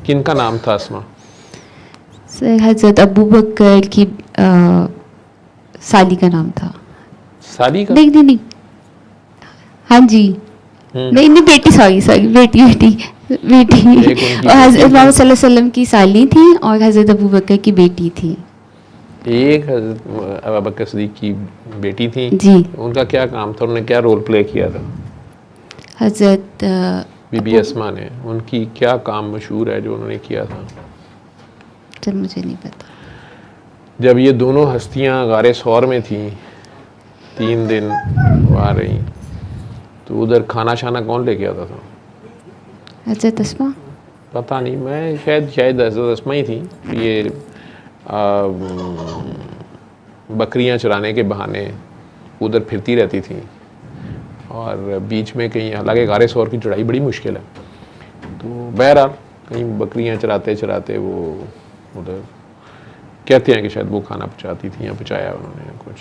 किन का नाम था अस्मा? सर हज़रत अबू बकर की साली का नाम था। साली का? नहीं नहीं नहीं, हाँ जी, नहीं नहीं बेटी, सॉरी सॉरी, बेटी बेटी बेटी। एक उनकी और बेटी हज़रत थी, मोहम्मद सल्लल्लाहु अलैहि वसल्लम की साली थी और हज़रत अबू बकर की बेटी थी। एक हज़रत अबू बकर सिद्दीक़ की बेटी थी। जी। उनका क्या काम था, उन्होंने क्या रोल प्ले किया था? हज़रत बीबी अस्मा ने, उनकी क्या काम मशहूर है जो उन्होंने किया था? सर मुझे नहीं पता। जब ये दोनों हस्तियां गारे सौर में थीं, 3 दिन वहाँ रहीं, तो उधर खाना शाना कौन लेके आता था? हज़रत अस्मा। पता नहीं, मैं शायद हज़रत अस्मा ही थी। ये बकरियां चराने के बहाने उधर फिरती रहती थी और बीच में कहीं, हालांकि गारे सौर की चढ़ाई बड़ी मुश्किल है, तो बहरहाल कहीं बकरियां चराते चराते वो उधर, कहते हैं कि शायद वो खाना पहुँचाती थी या पहुँचाया उन्होंने कुछ,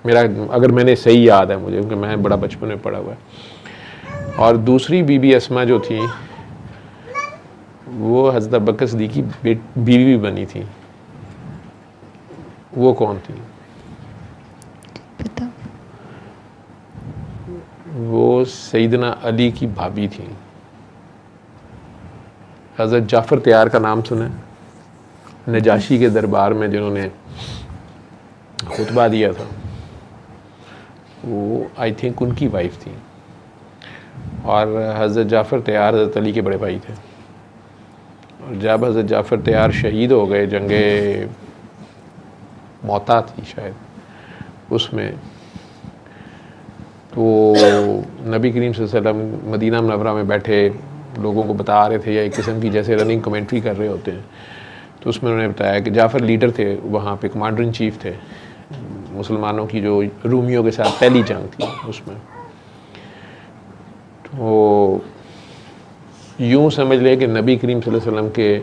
मेरा अगर मैंने सही याद है मुझे, क्योंकि मैं बड़ा बचपन में पढ़ा हुआ है। और दूसरी बीबी अस्मा जो थी वो हज़रत अबू बकर सिद्दीक़ की बीवी भी बनी थी, वो कौन थी? पता। वो सैयदना अली की भाभी थी। हज़रत जाफ़र तैयार का नाम सुना है? नजाशी के दरबार में जिन्होंने खुतबा दिया था, वो आई थिंक उनकी वाइफ थी। और हज़रत जाफ़र तैयार हज़रत अली के बड़े भाई थे। और जब हज़रत जाफ़र तैयार शहीद हो गए, जंगे मौता थी शायद उसमें, तो नबी करीम सल्लल्लाहु अलैहि वसल्लम मदीना मुनव्वरा में बैठे लोगों को बता रहे थे, या एक किस्म की जैसे रनिंग कमेंट्री कर रहे होते हैं, तो उसमें उन्होंने बताया कि जाफ़र लीडर थे वहाँ पे, कमांडर इन चीफ थे मुसलमानों की जो रूमियों के साथ पहली जंग थी उसमें। तो यूँ समझ ले कि नबी करीम सल्लल्लाहु अलैहि वसल्लम के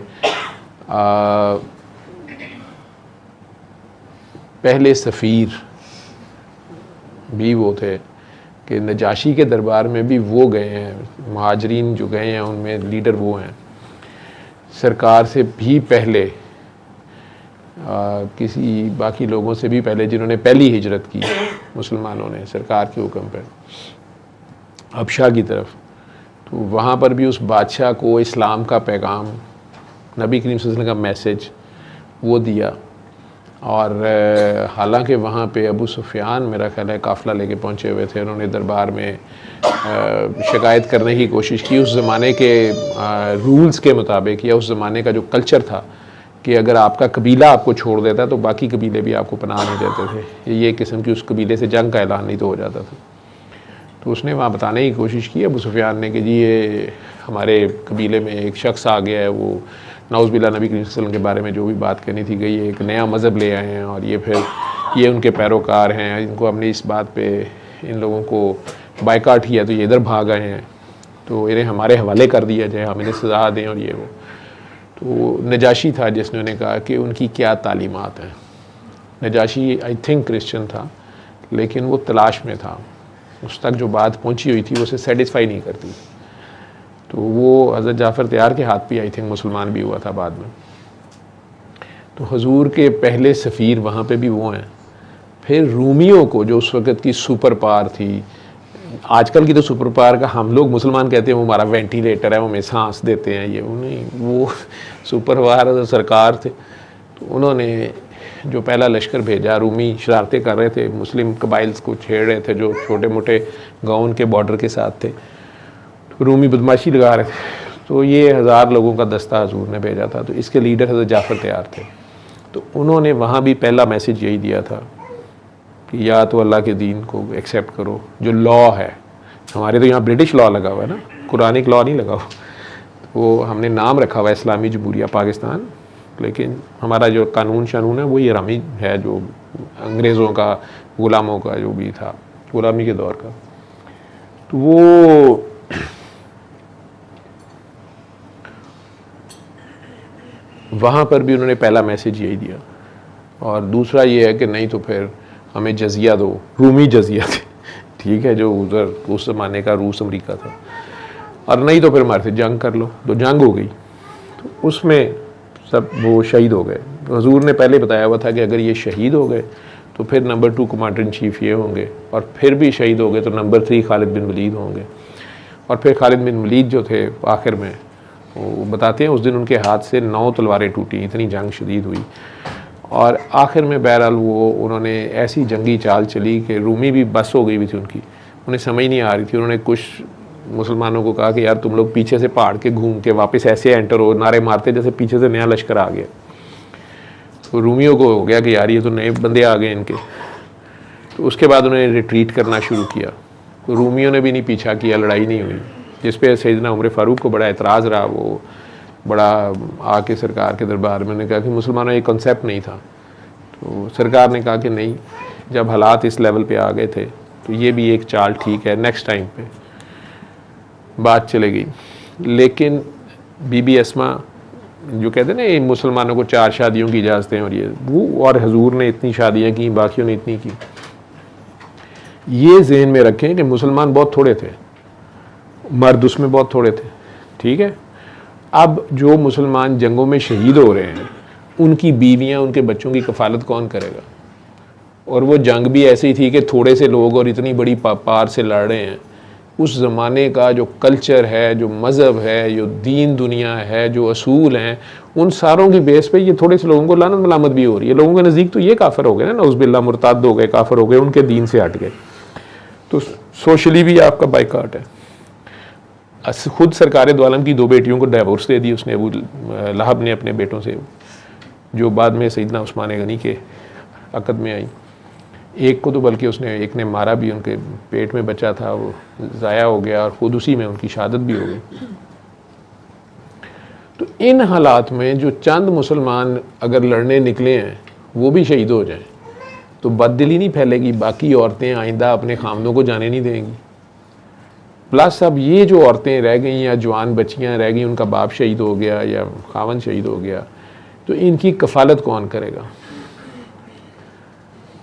पहले सफ़ीर भी वो थे, कि नजाशी के दरबार में भी वो गए हैं, महाजरीन जो गए हैं उनमें लीडर वो हैं। सरकार से भी पहले किसी बाकी लोगों से भी पहले जिन्होंने पहली हिजरत की मुसलमानों ने सरकार के हुक्म पर हबशा की तरफ, तो वहाँ पर भी उस बादशाह को इस्लाम का पैगाम, नबी करीम सल्लल्लाहु अलैहि वसल्लम का मैसेज वो दिया। और हालांकि वहाँ पे अबू सुफियान मेरा ख्याल है काफ़िला लेके पहुँचे हुए थे, उन्होंने दरबार में शिकायत करने की कोशिश की उस ज़माने के रूल्स के मुताबिक, या उस ज़माने का जो कल्चर था कि अगर आपका कबीला आपको छोड़ देता तो बाकी कबीले भी आपको पनाह नहीं देते थे, ये किस्म की उस कबीले से जंग का ऐलान नहीं तो हो जाता था। तो उसने वहाँ बताने की कोशिश की अबू सुफियान ने कि जी ये हमारे कबीले में एक शख्स आ गया है, वो नाउज़ुबिल्लाह नबी करीम सल्लल्लाहु अलैहि वसल्लम के बारे में जो भी बात करनी थी गई, एक नया मज़हब ले आए हैं और ये फिर ये उनके पैरोकार हैं, इनको हमने इस बात पे इन लोगों को बायकाट किया तो ये इधर भाग आए हैं, तो इन्हें हमारे हवाले कर दिया जाए, हम इन्हें सज़ा दें और ये वो। तो नजाशी था जिसने उन्हें कहा कि उनकी क्या तालीमात हैं। नजाशी आई थिंक क्रिश्चियन था, लेकिन वो तलाश में था, उस तक जो बात पहुंची हुई थी वो उसे सेटिस्फाई नहीं करती। तो वो हज़रत जाफ़र तैयार के हाथ भी आई थिंक मुसलमान भी हुआ था बाद में। तो हुजूर के पहले सफ़ीर वहाँ पे भी वो हैं। फिर रूमियों को, जो उस वक़्त की सुपर पावर थी, आजकल की तो सुपर पावर का हम लोग मुसलमान कहते हैं वो हमारा वेंटिलेटर है, वो हमें सांस देते हैं, ये वो नहीं, वो सुपर पावर सरकार थे। तो उन्होंने जो पहला लश्कर भेजा, रूमी शरारतें कर रहे थे, मुस्लिम कबाइल्स को छेड़ रहे थे जो छोटे मोटे गाँव उनके बॉर्डर के साथ थे, तो रूमी बदमाशी लगा रहे थे। तो ये 1000 लोगों का दस्ता हजूर ने भेजा था, तो इसके लीडर हज़रत जाफ़र तैयार थे। तो उन्होंने वहाँ भी पहला मैसेज यही दिया था कि या तो अल्लाह के दीन को एक्सेप्ट करो, जो लॉ है, हमारे तो यहाँ ब्रिटिश लॉ लगा हुआ है ना, कुरानिक लॉ नहीं लगा हुआ। वो हमने नाम रखा हुआ है इस्लामी जमहूरिया पाकिस्तान, लेकिन हमारा जो कानून शानून है वो ये हरामी है, जो अंग्रेज़ों का, ग़ुलामों का जो भी था, ग़ुलामी के दौर का। तो वो वहाँ पर भी उन्होंने पहला मैसेज यही दिया। और दूसरा ये है कि नहीं तो फिर हमें जजिया दो, रूमी जजिया थे, ठीक है, जो उधर उस ज़माने का रूस अमेरिका था, और नहीं तो फिर हमारे से जंग कर लो। तो जंग हो गई। तो उसमें सब वो शहीद हो गए। हुजूर ने पहले बताया हुआ था कि अगर ये शहीद हो गए तो फिर नंबर 2 कमांडर इन चीफ ये होंगे, और फिर भी शहीद हो गए तो नंबर 3 खालिद बिन वलीद होंगे। और फिर खालिद बिन वलीद जो थे आखिर में, वो बताते हैं उस दिन उनके हाथ से 9 तलवारें टूटी, इतनी जंग शदीद हुई। और आखिर में बहरहाल वो उन्होंने ऐसी जंगी चाल चली कि रूमी भी बस हो गई हुई थी उनकी, उन्हें समझ नहीं आ रही थी। उन्होंने कुछ मुसलमानों को कहा कि यार तुम लोग पीछे से पहाड़ के घूम के वापस ऐसे एंटर हो, नारे मारते जैसे पीछे से नया लश्कर आ गया। तो रूमियों को हो गया कि यार ये तो नए बंदे आ गए इनके। तो उसके बाद उन्होंने रिट्रीट करना शुरू किया। तो रूमियों ने भी नहीं पीछा किया, लड़ाई नहीं हुई, जिस पे सैयदना उमर फ़ारूक को बड़ा एतराज़ रहा। वो बड़ा आके सरकार के दरबार में उन्होंने कहा कि मुसलमानों ये कॉन्सेप्ट नहीं था। तो सरकार ने कहा कि नहीं, जब हालात इस लेवल पे आ गए थे तो ये भी एक चाल ठीक है, नेक्स्ट टाइम पे बात चले गई। लेकिन बीबी अस्मा जो कहते हैं ना ये मुसलमानों को 4 शादियों की इजाज़तें, और ये वो, और हुजूर ने इतनी शादियाँ की, बाकियों ने इतनी की। ये जहन में रखें कि मुसलमान बहुत थोड़े थे, मर्द उसमें बहुत थोड़े थे, ठीक है। अब जो मुसलमान जंगों में शहीद हो रहे हैं उनकी बीवियां, उनके बच्चों की कफालत कौन करेगा? और वो जंग भी ऐसी थी कि थोड़े से लोग और इतनी बड़ी पार से लड़ रहे हैं। उस ज़माने का जो कल्चर है, जो मज़हब है, जो दीन दुनिया है, जो असूल हैं, उन सारों की बेस पे ये थोड़े से लोगों को लानत मलामत भी हो रही है। लोगों के नज़दीक तो ये काफिर हो गए ना, नौज़ुबिल्लाह, मुर्ताद हो गए, काफिर हो गए, उनके दीन से हट गए। तो सोशली भी आपका बाइकाट है। खुद सरकार दो आलम की 2 बेटियों को डाइवोर्स दे दी उसने, अबू लहब ने अपने बेटों से, जो बाद में सैयदना उस्मान गनी के अक़द में आई। एक को तो बल्कि उसने, एक ने मारा भी, उनके पेट में बच्चा था, वो ज़ाया हो गया, और खुद उसी में उनकी शहादत भी हो गई। तो इन हालात में जो चंद मुसलमान अगर लड़ने निकले हैं वो भी शहीद हो जाएं तो बददिली नहीं फैलेगी, बाकी औरतें आइंदा अपने खामदों को जाने नहीं देंगी। प्लस अब ये जो औरतें रह गई या जवान बच्चियां रह गई, उनका बाप शहीद हो गया या खावन शहीद हो गया, तो इनकी कफालत कौन करेगा?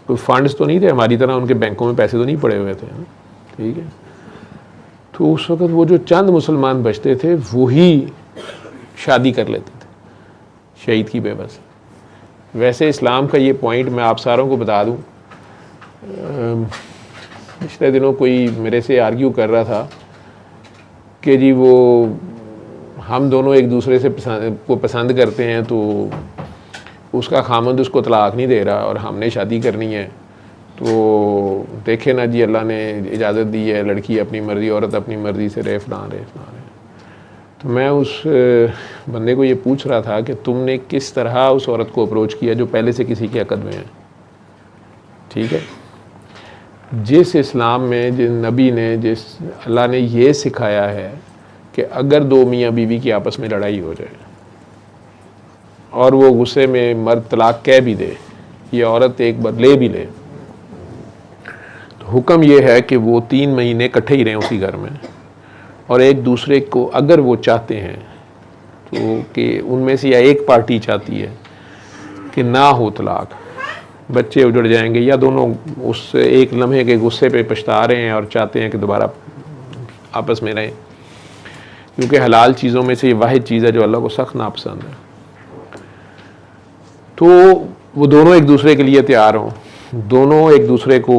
कोई फंड्स तो नहीं थे हमारी तरह, उनके बैंकों में पैसे तो नहीं पड़े हुए थे, ठीक है। तो उस वक़्त वो जो चंद मुसलमान बचते थे वही शादी कर लेते थे शहीद की बेबस। वैसे इस्लाम का ये पॉइंट मैं आप सारों को बता दूं, पिछले दिनों कोई मेरे से आर्ग्यू कर रहा था कि जी वो हम दोनों एक दूसरे से पसंद करते हैं तो उसका खामद उसको तलाक नहीं दे रहा और हमने शादी करनी है, तो देखे ना जी अल्लाह ने इजाज़त दी है, लड़की अपनी मर्ज़ी, औरत अपनी मर्ज़ी से रहे फलां रहे। तो मैं उस बंदे को ये पूछ रहा था कि तुमने किस तरह उस औरत को अप्रोच किया जो पहले से किसी के अक़द में है, ठीक है। जिस इस्लाम में, जिस नबी ने, जिस अल्लाह ने ये सिखाया है कि अगर 2 मियाँ बीवी की आपस में लड़ाई हो जाए और वो गुस्से में मर्द तलाक कह भी दे या औरत एक बार ले भी ले, तो हुक्म ये है कि वो 3 महीने इकट्ठे ही रहें उसी घर में, और एक दूसरे को अगर वो चाहते हैं तो कि उनमें से या एक पार्टी चाहती है कि ना हो तलाक, बच्चे उजड़ जाएंगे, या दोनों उस एक लम्हे के गुस्से पे पछता रहे हैं और चाहते हैं कि दोबारा आपस में रहें, क्योंकि हलाल चीज़ों में से ये वाहिद चीज़ है जो अल्लाह को सख्त नापसंद है। तो वो दोनों एक दूसरे के लिए तैयार हों, दोनों एक दूसरे को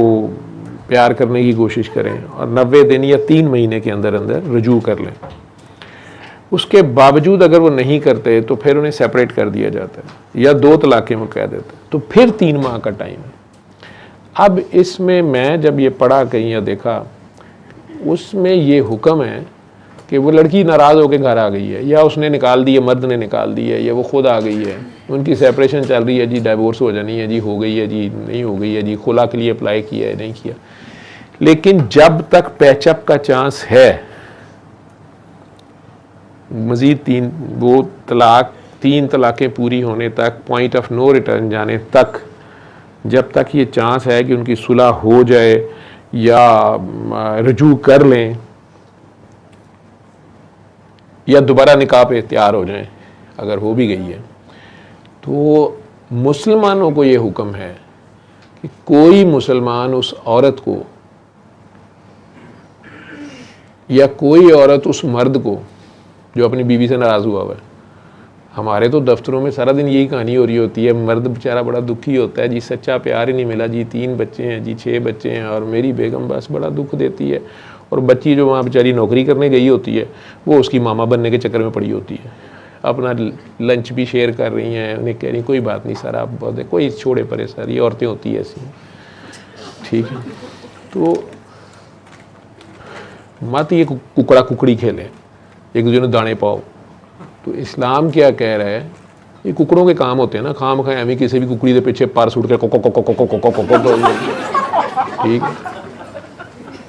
प्यार करने की कोशिश करें और 90 दिन या 3 महीने के अंदर अंदर रुजू कर लें। उसके बावजूद अगर वो नहीं करते तो फिर उन्हें सेपरेट कर दिया जाता है या 2 तलाक़ें वो कह देते, तो फिर 3 माह का टाइम है। अब इसमें मैं जब ये पढ़ा कहीं या देखा, उसमें ये हुक्म है कि वो लड़की नाराज़ होकर घर आ गई है, या उसने निकाल दी है, मर्द ने निकाल दी है, या वो खुद आ गई है, उनकी सेपरेशन चल रही है, जी डाइवोर्स हो जानी है, जी हो गई है, जी नहीं हो गई है, जी खुला के लिए अप्लाई किया है, नहीं किया। लेकिन जब तक पैचअप का चांस है, मज़ीद 3 तलाक़ें पूरी होने तक, पॉइंट ऑफ नो रिटर्न जाने तक, जब तक ये चांस है कि उनकी सुलह हो जाए या रुजू कर लें या दोबारा निकाह पे तैयार हो जाएं, अगर हो भी गई है, तो मुसलमानों को ये हुक्म है कि कोई मुसलमान उस औरत को या कोई औरत उस मर्द को जो अपनी बीवी से नाराज़ हुआ है, हमारे तो दफ्तरों में सारा दिन यही कहानी हो रही होती है, मर्द बेचारा बड़ा दुखी होता है जी, सच्चा प्यार ही नहीं मिला जी, 3 बच्चे हैं जी, 6 बच्चे हैं और मेरी बेगम बस बड़ा दुख देती है। और बच्ची जो वहाँ बेचारी नौकरी करने गई होती है वो उसकी मामा बनने के चक्कर में पड़ी होती है, अपना लंच भी शेयर कर रही हैं, उन्हें कह रही कोई बात नहीं सर आप बहुत कोई छोड़े परे सर, ये औरतें होती है ऐसी, ठीक है। तो मत ये कुकड़ा कुकड़ी खेलें, एक दूसरे ने दाने पाओ। तो इस्लाम क्या कह रहा है, ये कुकड़ों के काम होते हैं ना, खाम खाए हमें किसी भी कुकड़ी के पीछे पार सूट के कोको कोको कोको कोको कोको, ठीक।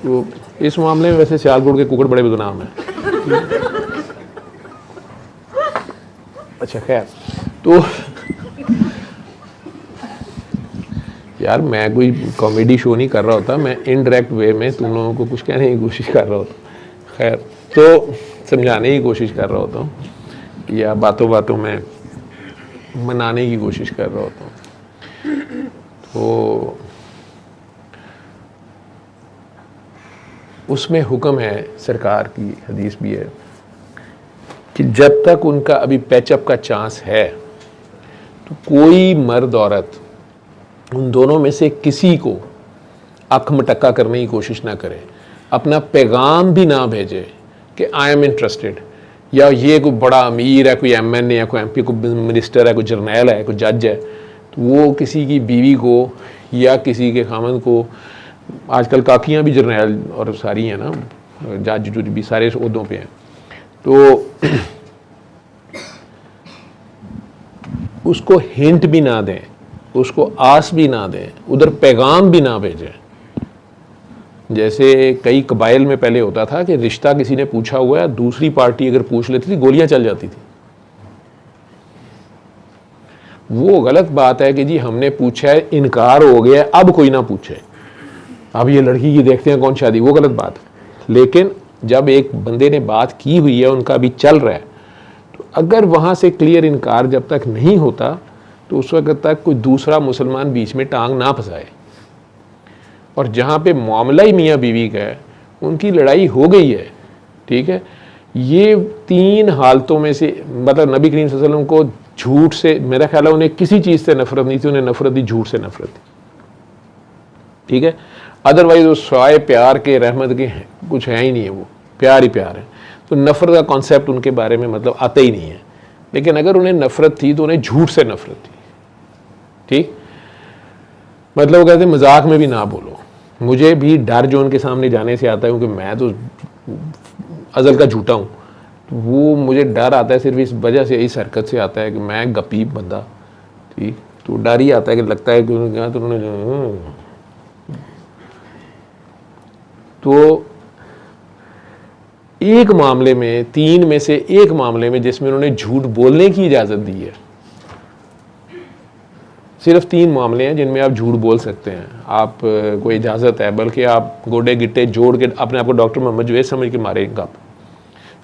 तो इस मामले में वैसे सियालकोट के कुकड़ बड़े बदनाम हैं। अच्छा खैर, तो यार मैं कोई कॉमेडी शो नहीं कर रहा होता, मैं इनडायरेक्ट वे में तुम लोगों को कुछ कहने की कोशिश कर रहा होता, खैर तो समझाने की कोशिश कर रहा होता हूँ या बातों बातों में मनाने की कोशिश कर रहा होता हूँ। तो उसमें हुक्म है, सरकार की हदीस भी है कि जब तक उनका अभी पैचअप का चांस है तो कोई मर्द औरत उन दोनों में से किसी को अख मटक्का करने की कोशिश ना करे, अपना पैगाम भी ना भेजे कि आई एम इंटरेस्टेड, या ये कोई बड़ा अमीर है, कोई एमएनए है, कोई एमपी, कोई मिनिस्टर है, कोई जर्नैल है, कोई जज है, तो वो किसी की बीवी को या किसी के खामद को, आजकल काकियाँ भी जर्नैल और सारी हैं ना, जज जुज भी सारे ओहदों पे हैं, तो उसको हिंट भी ना दें, उसको आस भी ना दें, उधर पैगाम भी ना भेजें। जैसे कई कबाइल में पहले होता था कि रिश्ता किसी ने पूछा हुआ है, दूसरी पार्टी अगर पूछ लेती थी गोलियां चल जाती थी। वो गलत बात है कि जी हमने पूछा है, इनकार हो गया, अब कोई ना पूछे, अब ये लड़की की देखते हैं कौन शादी, वो गलत बात है। लेकिन जब एक बंदे ने बात की हुई है, उनका भी चल रहा है, तो अगर वहाँ से क्लियर इनकार जब तक नहीं होता तो उस वक्त तक कोई दूसरा मुसलमान बीच में टांग ना फंसाए। और जहाँ पे मामला ही मियाँ बीवी का है, उनकी लड़ाई हो गई है, ठीक है, ये 3 हालतों में से, मतलब नबी करीम सल्लल्लाहु अलैहि वसल्लम को झूठ से, मेरा ख्याल है उन्हें किसी चीज़ से नफरत नहीं थी, उन्हें नफरत थी झूठ से नफरत थी, ठीक है। अदरवाइज वो स्वाय प्यार के, रहमत के कुछ है ही नहीं है, वो प्यार ही प्यार है। तो नफरत का कॉन्सेप्ट उनके बारे में मतलब आता ही नहीं है। लेकिन अगर उन्हें नफरत थी तो उन्हें झूठ से नफरत थी, ठीक। मतलब वो कहते हैं मजाक में भी ना बोलो। मुझे भी डर जो उनके सामने जाने से आता है, क्योंकि मैं तो अज़ल का झूठा हूँ, तो वो मुझे डर आता है सिर्फ इस वजह से, इस हरकत से आता है कि मैं गपीब बंदा, ठीक। तो डर ही आता है कि लगता है कि उन्होंने तो एक मामले में, 3 में से एक मामले में जिसमें उन्होंने झूठ बोलने की इजाज़त दी है, सिर्फ 3 मामले हैं जिनमें आप झूठ बोल सकते हैं, आप कोई इजाज़त है, बल्कि आप गोडे गिट्टे जोड़ के अपने आप को डॉक्टर मोहम्मद जुवैद समझ के मारेंगे आप।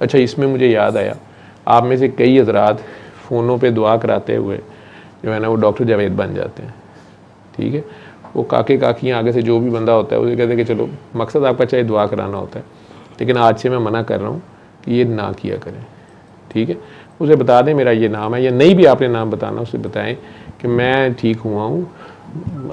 अच्छा, इसमें मुझे याद आया, आप में से कई हज़रात फ़ोनों पे दुआ कराते हुए जो है ना वो डॉक्टर जावेद बन जाते हैं, ठीक है। वो काके काकियाँ आगे से जो भी बंदा होता है उसे कहते हैं कि चलो मकसद आपका चाहे दुआ कराना होता है, लेकिन आज से मैं मना कर रहा हूँ कि ये ना किया करें, ठीक है। उसे बता दें मेरा ये नाम है, या नहीं भी आपने नाम बताना, उसे बताएं कि मैं ठीक हुआ हूँ,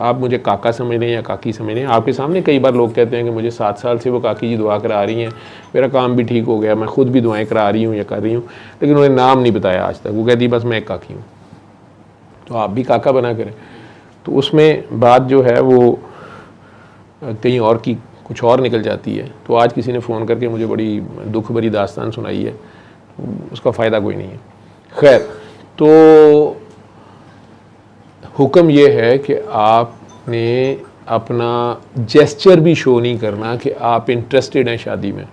आप मुझे काका समझ लें या काकी समझ लें। आपके सामने कई बार लोग कहते हैं कि मुझे 7 साल से वो काकी जी दुआ करा रही हैं, मेरा काम भी ठीक हो गया, मैं खुद भी दुआएं करा रही हूँ या कर रही हूँ, लेकिन उन्हें नाम नहीं बताया आज तक। वो कहती बस मैं एक काकी हूँ, तो आप भी काका बना करें। तो उसमें बात जो है वो कहीं और की कुछ और निकल जाती है। तो आज किसी ने फ़ोन करके मुझे बड़ी दुख भरी दास्तान सुनाई है, उसका फ़ायदा कोई नहीं है। खैर, तो हुक्म ये है कि आपने अपना जेस्चर भी शो नहीं करना कि आप इंटरेस्टेड हैं शादी में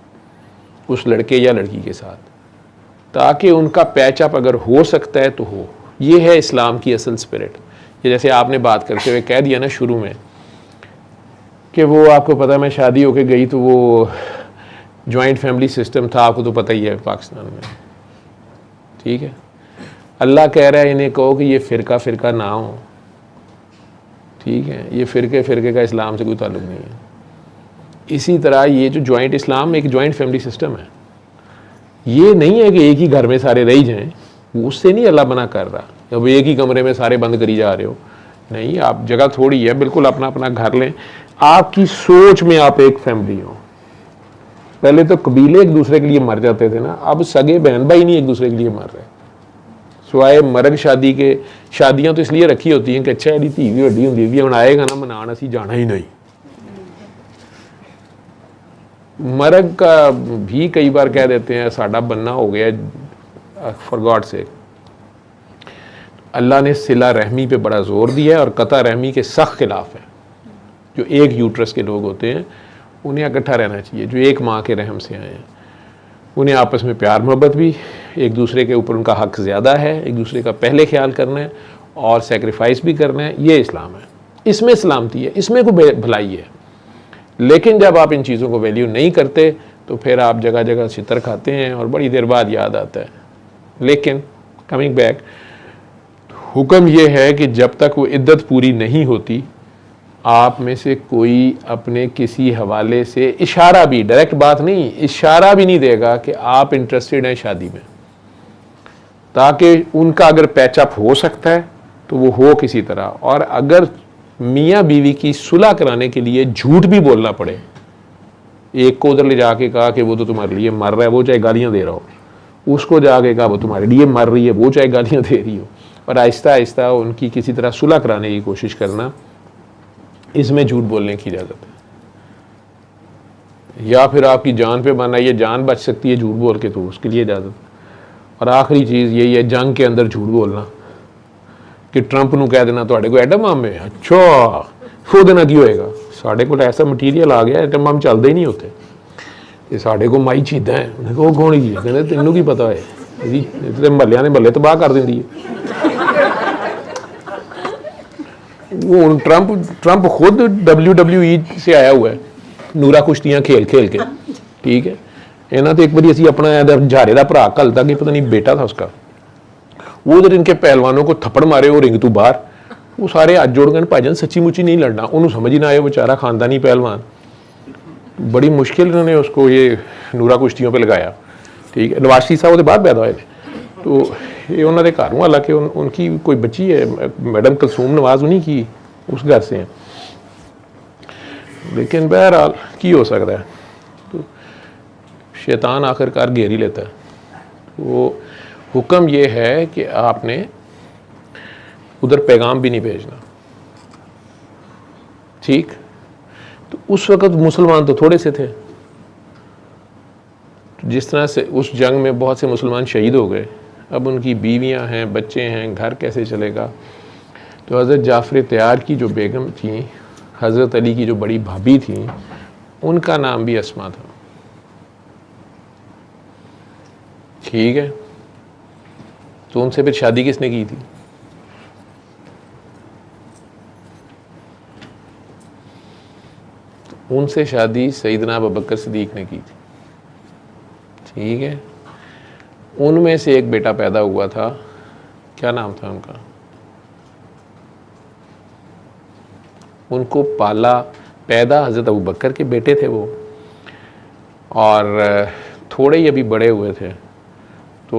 उस लड़के या लड़की के साथ, ताकि उनका पैचअप अगर हो सकता है तो हो। ये है इस्लाम की असल स्पिरिट। ये जैसे आपने बात करते हुए कह दिया ना शुरू में कि वो आपको पता है मैं शादी होके गई तो वो जॉइंट फैमिली सिस्टम था, आपको तो पता ही है पाकिस्तान में, ठीक है। अल्लाह कह रहा है इन्हें कहो कि ये फ़िरका फ़िरका ना हो, ठीक है। ये फ़िरके का इस्लाम से कोई ताल्लुक़ नहीं है। इसी तरह ये जो जॉइंट इस्लाम एक जॉइंट फैमिली सिस्टम है, ये नहीं है कि एक ही घर में सारे रह जाएं, उससे नहीं अल्लाह मना कर रहा। अब एक ही कमरे में सारे बंद करी जा रहे हो, नहीं, आप जगह थोड़ी है, बिल्कुल अपना अपना घर लें। आपकी सोच में आप एक फैमिली हो। पहले तो कबीले एक दूसरे के लिए मर जाते थे ना, अब सगे बहन भाई नहीं एक दूसरे के लिए मर रहे। सिवाय मरग शादी के, शादियां तो इसलिए रखी होती हैं कि अच्छा यदि धी भी वड्डी होंगी भी, हम आएगा ना मनान, असी जाना ही नहीं। मरग का भी कई बार कह देते हैं साडा बनना हो गया फॉर गॉड से। अल्लाह ने सिला रहमी पे बड़ा जोर दिया है और कता रहमी के सख्त खिलाफ है। जो एक यूट्रस के लोग होते हैं उन्हें इकट्ठा रहना चाहिए, जो एक माँ के रहम से आए हैं। उन्हें आपस में प्यार मोहब्बत भी, एक दूसरे के ऊपर उनका हक ज़्यादा है, एक दूसरे का पहले ख्याल करना है और सेक्रीफाइस भी करना है। ये इस्लाम है, इसमें सलामती है, इसमें कोई भलाई है। लेकिन जब आप इन चीज़ों को वैल्यू नहीं करते तो फिर आप जगह जगह छितर खाते हैं और बड़ी देर बाद याद आता है। लेकिन कमिंग बैक, हुक्म ये है कि जब तक वो इद्दत पूरी नहीं होती, आप में से कोई अपने किसी हवाले से इशारा भी, डायरेक्ट बात नहीं, इशारा भी नहीं देगा कि आप इंटरेस्टेड हैं शादी में, ताकि उनका अगर पैचअप हो सकता है तो वो हो किसी तरह। और अगर मियाँ बीवी की सुलह कराने के लिए झूठ भी बोलना पड़े, एक को उधर ले जाके कहा कि वो तो तुम्हारे लिए मर रहा है, वो चाहे गालियाँ दे रहा हो, उसको जाके कहा वो तुम्हारे लिए मर रही है, वो चाहे गालियाँ दे रही हो, और आहिस्ता आहिस्ता उनकी किसी तरह सुलह कराने की कोशिश करना, इसमें झूठ बोलने की इजाज़त है। या फिर आपकी जान पे बना, ये जान बच सकती है झूठ बोल के, तो उसके लिए इजाज़त। और आखिरी चीज़ यही है, जंग के अंदर झूठ बोलना कि ट्रंप ਨੂੰ कह देना ਤੁਹਾਡੇ ਕੋਲ ਐਟਮ ਬੰਬ ਹੈ, अच्छा ਉਹਦੇ ਨਾਲ ਕੀ ਹੋਏਗਾ, ਸਾਡੇ ਕੋਲ ਐਸਾ ਮਟੀਰੀਅਲ ਆ ਗਿਆ, ਐਟਮ ਬੰਬ ਚੱਲਦੇ ਹੀ ਨਹੀਂ ਉੱਥੇ, ਇਹ ਸਾਡੇ ਕੋਲ ਮਾਈ ਚੀਜ਼ਾਂ ਹੈ। ਉਹਨੇ ਕਿਹਾ ਉਹ ਕੌਣ ਹੀ ਹੈ, ਕਹਿੰਦੇ ਤੈਨੂੰ ਕੀ ਪਤਾ ਹੈ, ਇਹਦੀ ਤੇ ਮਹੱਲਿਆਂ ਦੇ ਮਹੱਲੇ ਤਬਾਹ ਕਰ ਦਿੰਦੀ ਹੈ। वो ट्रंप खुद WWE से आया हुआ है, नूरा कुश्तियां खेल खेल के, ठीक है। इन्होंने तो एक बार असी अपना झारे का भरा घलता कि पता नहीं बेटा था उसका, वो उधर इनके पहलवानों को थप्पड़ मारे, वो रिंग तो बाहर, वो सारे हाथ जोड़ गए, भाईजान सच्ची मुच्ची नहीं लड़ना, उन्होंने समझ ही ना आया, बेचारा खानदानी पहलवान, बड़ी मुश्किल इन्होंने उसको ये नूरा कुश्तियों पर लगाया, ठीक है। नवाज शरीफ साहब वो बाद पैदा हुए, तो ये उन्होंने घर हूँ, हालांकि उनकी कोई बच्ची है, मैडम कलसूम नवाज उन्हीं की उस घर से हैं, लेकिन बहरहाल की हो सकता है, तो शैतान आखिरकार घेर ही लेता है। वो हुक्म ये है कि आपने उधर पैगाम भी नहीं भेजना, ठीक। तो उस वक़्त मुसलमान तो थोड़े से थे, तो जिस तरह से उस जंग में बहुत से मुसलमान शहीद हो गए, अब उनकी बीवियां हैं, बच्चे हैं, घर कैसे चलेगा। तो हज़रत जाफ़र तैयार की जो बेगम थी, हज़रत अली की जो बड़ी भाभी थी, उनका नाम भी अस्मा था, ठीक है। तो उनसे फिर शादी किसने की थी? उनसे शादी सैयदना अबू बकर सिद्दीक़ ने की थी, ठीक है। उनमें से एक बेटा पैदा हुआ था, क्या नाम था उनका, उनको पाला, पैदा हज़रत अबू बकर के बेटे थे वो, और थोड़े ही अभी बड़े हुए थे, तो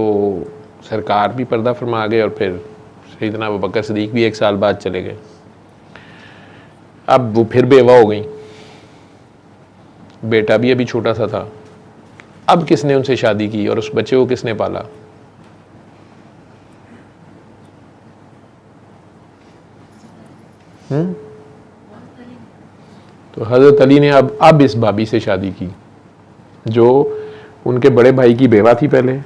सरकार भी पर्दा फरमा गए, और फिर सैयदना अबू बकर सिद्दीक़ भी 1 साल बाद चले गए। अब वो फिर बेवा हो गई, बेटा भी अभी छोटा सा था। अब किसने उनसे शादी की और उस बच्चे को किसने पाला? तो हज़रत अली ने अब इस भाभी से शादी की, जो उनके बड़े भाई की बेवा थी पहले,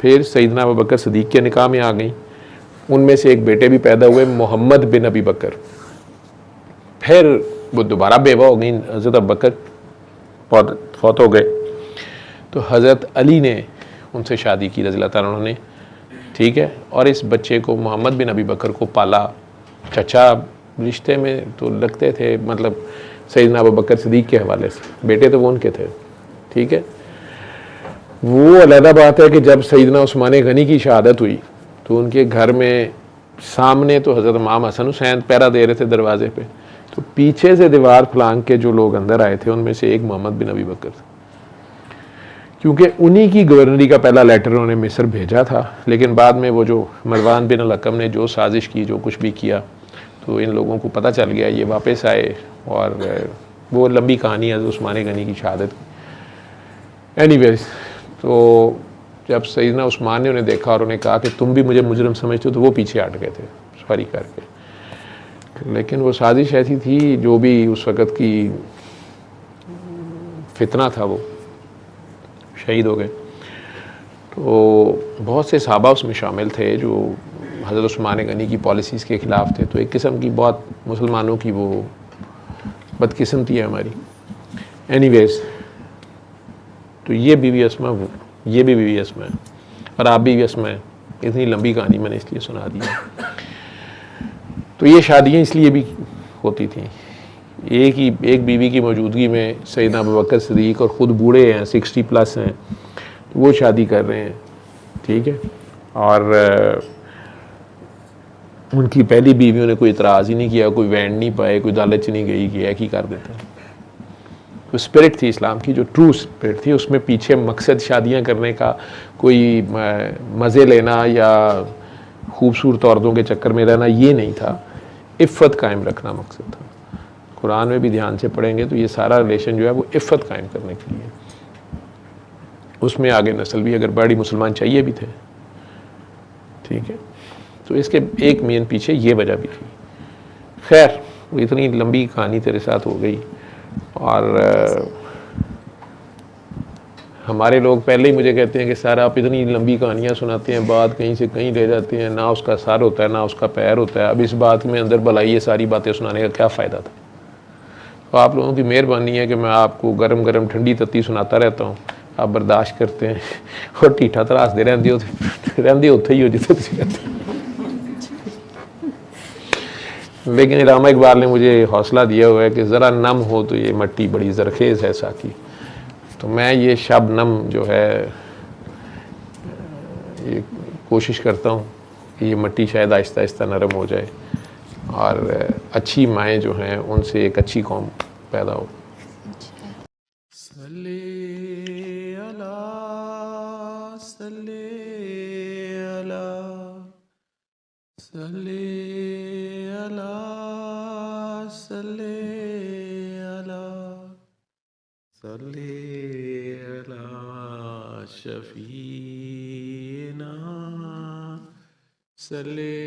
फिर सैयदना अबू बकर सिद्दीक़ के निकाह में आ गई, उनमें से एक बेटे भी पैदा हुए, मोहम्मद बिन अबी बकर। फिर वो दोबारा बेवा हो गई, हज़रत अबू बकर फौत हो गए, तो हज़रत अली ने उनसे शादी की रज़ियल्लाहु ताला अन्हु ने, ठीक है। और इस बच्चे को मोहम्मद बिन अबी बकर को पाला। चचा रिश्ते में तो लगते थे, मतलब सैयदना अबू बकर सिद्दीक़ के हवाले से, बेटे तो वो उनके थे, ठीक है। वो अलग बात है कि जब सैयदना उस्मान गनी की शहादत हुई तो उनके घर में सामने तो हज़रत इमाम हसन हुसैन पहरा दे रहे थे दरवाजे पे, तो पीछे से दीवार फलांग के जो लोग अंदर आए थे उनमें से एक मोहम्मद बिन अबी बकर, क्योंकि उन्हीं की गवर्नरी का पहला लेटर उन्होंने मिस्र भेजा था, लेकिन बाद में वो जो मरवान बिन अल-हकम ने जो साजिश की, जो कुछ भी किया, तो इन लोगों को पता चल गया, ये वापस आए और वो लंबी कहानी है उस्मान गनी की शहादत की। एनीवेज, तो जब सैयदना उस्मान ने उन्हें देखा और उन्हें कहा कि तुम भी मुझे मुजरम समझते हो, तो वो पीछे हट गए थे सॉरी करके। लेकिन वो साजिश ऐसी थी, जो भी उस वक़्त की फितना था वो शहीद हो गए। तो बहुत से सहाबा उसमें शामिल थे जो हज़रत उस्मान गनी की पॉलिसीज़ के ख़िलाफ़ थे। तो एक किस्म की बहुत मुसलमानों की वो बदकिस्मती है हमारी। एनीवेज, तो ये बीवी अस्मा, ये भी बीवी अस्मा है और आप भी अस्मा है। इतनी लंबी कहानी मैंने इसलिए सुना दी। तो ये शादियाँ इसलिए भी होती थी, एक बीवी की मौजूदगी में सैयदना अबू बकर सिद्दीक़ और ख़ुद बूढ़े हैं, 60+ हैं, तो वो शादी कर रहे हैं, ठीक है। और उनकी पहली बीवियों ने कोई इतराज़ ही नहीं किया, कोई वैंड नहीं पाए, कोई दालच नहीं गई कि एक ही कर देते हैं। तो स्पिरिट थी इस्लाम की, जो ट्रू स्पिरिट थी, उसमें पीछे मकसद शादियां करने का कोई मज़े लेना या खूबसूरत औरतों के चक्कर में रहना ये नहीं था। इफ़्फ़त कायम रखना मकसद था। कुरान में भी ध्यान से पढ़ेंगे तो ये सारा रिलेशन जो है वो इफ़्फ़त कायम करने के लिए। उसमें आगे नस्ल भी अगर बड़ी मुसलमान चाहिए भी थे, ठीक है। तो इसके एक मेन पीछे ये वजह भी थी। खैर, वो इतनी लंबी कहानी तेरे साथ हो गई। और हमारे लोग पहले ही मुझे कहते हैं कि सर आप इतनी लंबी कहानियाँ सुनाते हैं, बात कहीं से कहीं ले जाते हैं, ना उसका सर होता है ना उसका पैर होता है, अब इस बात में अंदर भलाई ये सारी बातें सुनाने का क्या फ़ायदा था। तो आप लोगों की मेहरबानी है कि मैं आपको गरम गरम ठंडी तत्ती सुनाता रहता हूँ, आप बर्दाश्त करते हैं और ठीठा तरास दे रहंदे उत्थे ही हो जिथे तुसीं रहते हो। लेकिन इलामा इकबाल ने मुझे हौसला दिया हुआ है कि ज़रा नम हो तो ये मट्टी बड़ी ज़रखेज़ है साकी। तो मैं ये शबनम जो है, ये कोशिश करता हूँ कि ये मट्टी शायद आहिस्ता आहिस्ता नरम हो जाए और अच्छी माएँ जो हैं उनसे एक अच्छी कौम पैदा हो। सल्ले अला सल्ले अला सल्ले अला सल्ले अला सल्ले अला शफीना सल्ले